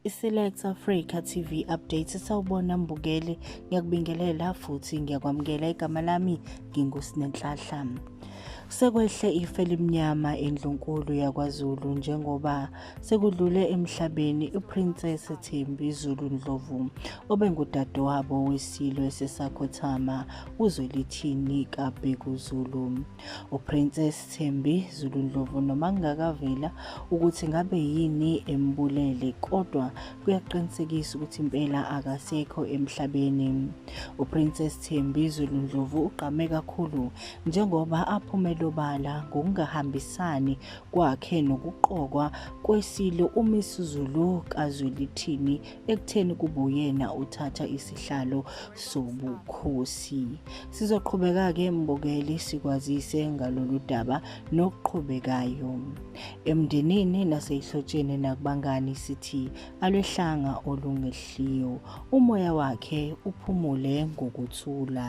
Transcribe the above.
I-Select Africa TV update sawubona mbukeli, ngiyakubingelela futhi ngiyakwamukela. Igama lami nginguSinenhlahla. Sekwehle ife elimnyama eNdlunkulu yaKwaZulu njengoba sekudlule emhlabeni uPrincess Thembi Zulu Ndlovu obengudadewabo weSilo esesakhothama uZwelithini kaBheka Zulu. uPrincess Thembi Zulu Ndlovu noma kungakavela ukuthi ngabe yini embulele, kodwa kuyaqinisekisa ukuthi impela akasekho emhlabeni. uPrincess Thembi Zulu Ndlovu ugqame kakhulu njengoba aphumela obala ngokungahambisani kwakhe nokuqokwa kweSilo uMisuzulu kaZwelithini ekutheni kube uyena uthatha isihlalo sobukhosi. Sizoqhubeka-ke mbukeli sikwazise ngalolu daba nokuqhubekayo. Emndenini naseyihlotsheni nakubangani sithi alwehlanga olungehliyo, umoya wakhe uphumule ngokuthula.